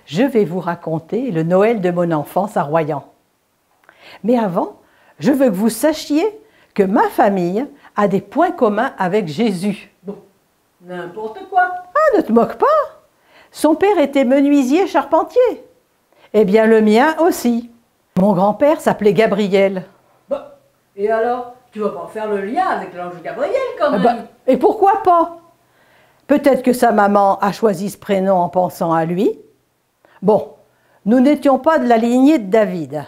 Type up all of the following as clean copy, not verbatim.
je vais vous raconter le Noël de mon enfance à Royan. Mais avant, je veux que vous sachiez que ma famille a des points communs avec Jésus. Bon, n'importe quoi. Ah, ne te moque pas. Son père était menuisier charpentier. Eh bien, le mien aussi. Mon grand-père s'appelait Gabriel. Bah, et alors, tu vas pas faire le lien avec l'ange Gabriel quand même. Et pourquoi pas? Peut-être que sa maman a choisi ce prénom en pensant à lui. Bon, nous n'étions pas de la lignée de David.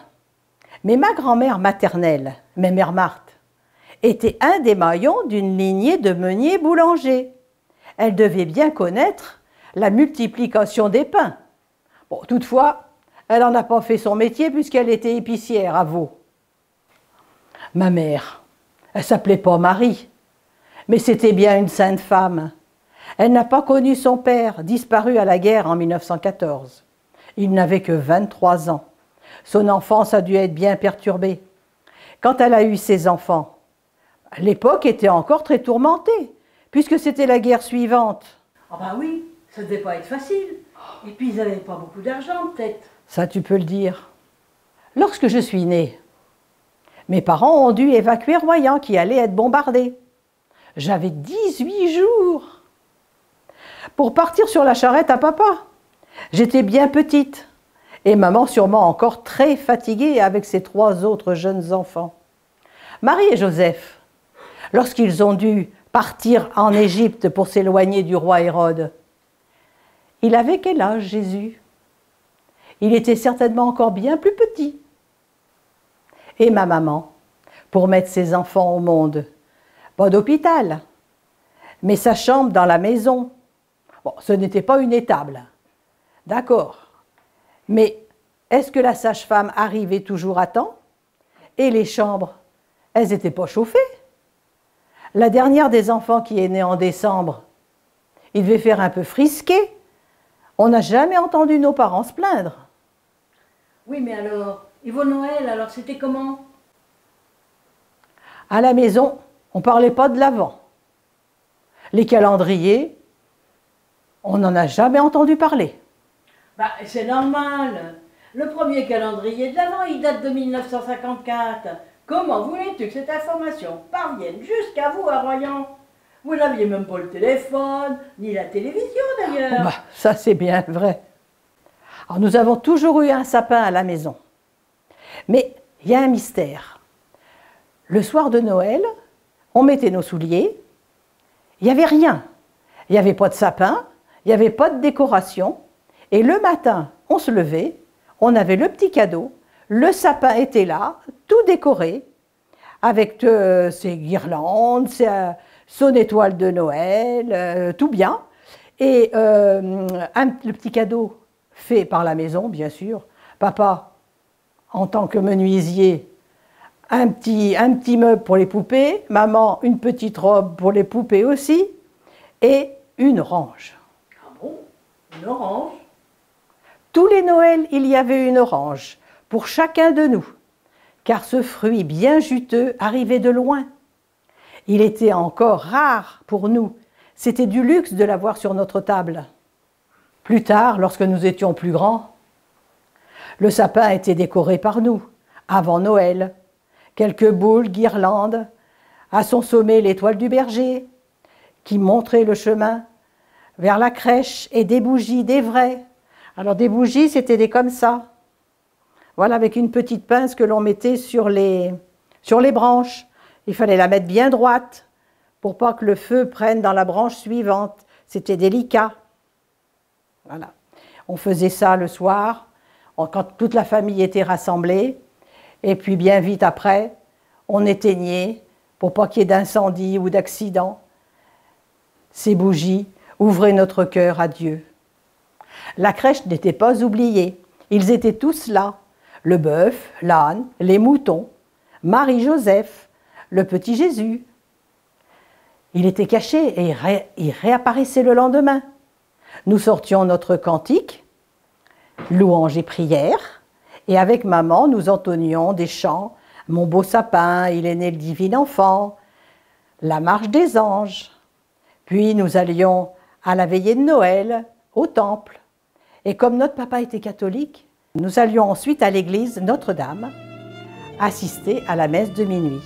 Mais ma grand-mère maternelle, ma mère Marthe, était un des maillons d'une lignée de meuniers boulangers. Elle devait bien connaître la multiplication des pains. Bon, toutefois, elle n'en a pas fait son métier puisqu'elle était épicière à Vaud. Ma mère, elle s'appelait pas Marie, mais c'était bien une sainte femme. Elle n'a pas connu son père, disparu à la guerre en 1914. Il n'avait que 23 ans. Son enfance a dû être bien perturbée. Quand elle a eu ses enfants, l'époque était encore très tourmentée, puisque c'était la guerre suivante. Ah bah oui, ça devait pas être facile. Et puis ils n'avaient pas beaucoup d'argent peut-être. Ça, tu peux le dire. Lorsque je suis née, mes parents ont dû évacuer Royan qui allait être bombardé. J'avais 18 jours pour partir sur la charrette à papa. J'étais bien petite et maman sûrement encore très fatiguée avec ses 3 autres jeunes enfants. Marie et Joseph, lorsqu'ils ont dû partir en Égypte pour s'éloigner du roi Hérode, il avait quel âge Jésus? Il était certainement encore bien plus petit. Et ma maman, pour mettre ses enfants au monde, pas d'hôpital, mais sa chambre dans la maison. Bon, ce n'était pas une étable, d'accord. Mais est-ce que la sage-femme arrivait toujours à temps? Et les chambres, elles n'étaient pas chauffées. La dernière des enfants qui est née en décembre, il devait faire un peu frisqué. On n'a jamais entendu nos parents se plaindre. Oui, mais alors, et vos Noël, alors c'était comment? À la maison, on ne parlait pas de l'Avent. Les calendriers, on n'en a jamais entendu parler. Bah, c'est normal. Le premier calendrier de l'Avent, il date de 1954. Comment voulais-tu que cette information parvienne jusqu'à vous à Royan? Vous n'aviez même pas le téléphone, ni la télévision d'ailleurs. Bah, ça, c'est bien vrai. Alors, nous avons toujours eu un sapin à la maison. Mais il y a un mystère. Le soir de Noël, on mettait nos souliers, il n'y avait rien. Il n'y avait pas de sapin, il n'y avait pas de décoration. Et le matin, on se levait, on avait le petit cadeau, le sapin était là, tout décoré, avec ses guirlandes, son étoile de Noël, tout bien. Et le petit cadeau fait par la maison, bien sûr. Papa, en tant que menuisier, un petit meuble pour les poupées, maman, une petite robe pour les poupées aussi, et une orange. Ah bon? Une orange? Tous les Noëls, il y avait une orange, pour chacun de nous, car ce fruit bien juteux arrivait de loin. Il était encore rare pour nous, c'était du luxe de l'avoir sur notre table. Plus tard, lorsque nous étions plus grands, le sapin était décoré par nous, avant Noël. Quelques boules, guirlandes, à son sommet l'étoile du berger, qui montrait le chemin vers la crèche, et des bougies, des vraies. Alors des bougies, c'était des comme ça. Voilà, avec une petite pince que l'on mettait sur les branches. Il fallait la mettre bien droite pour pas que le feu prenne dans la branche suivante. C'était délicat. Voilà. On faisait ça le soir, quand toute la famille était rassemblée. Et puis bien vite après, on éteignait, pour pas qu'il y ait d'incendie ou d'accident. Ces bougies ouvraient notre cœur à Dieu. La crèche n'était pas oubliée. Ils étaient tous là. Le bœuf, l'âne, les moutons, Marie-Joseph, le petit Jésus. Il était caché et il réapparaissait le lendemain. Nous sortions notre cantique, louange et prière, et avec maman, nous entonnions des chants. Mon beau sapin, il est né le divin enfant, la marche des anges. Puis nous allions à la veillée de Noël, au temple. Et comme notre papa était catholique, nous allions ensuite à l'église Notre-Dame, assister à la messe de minuit.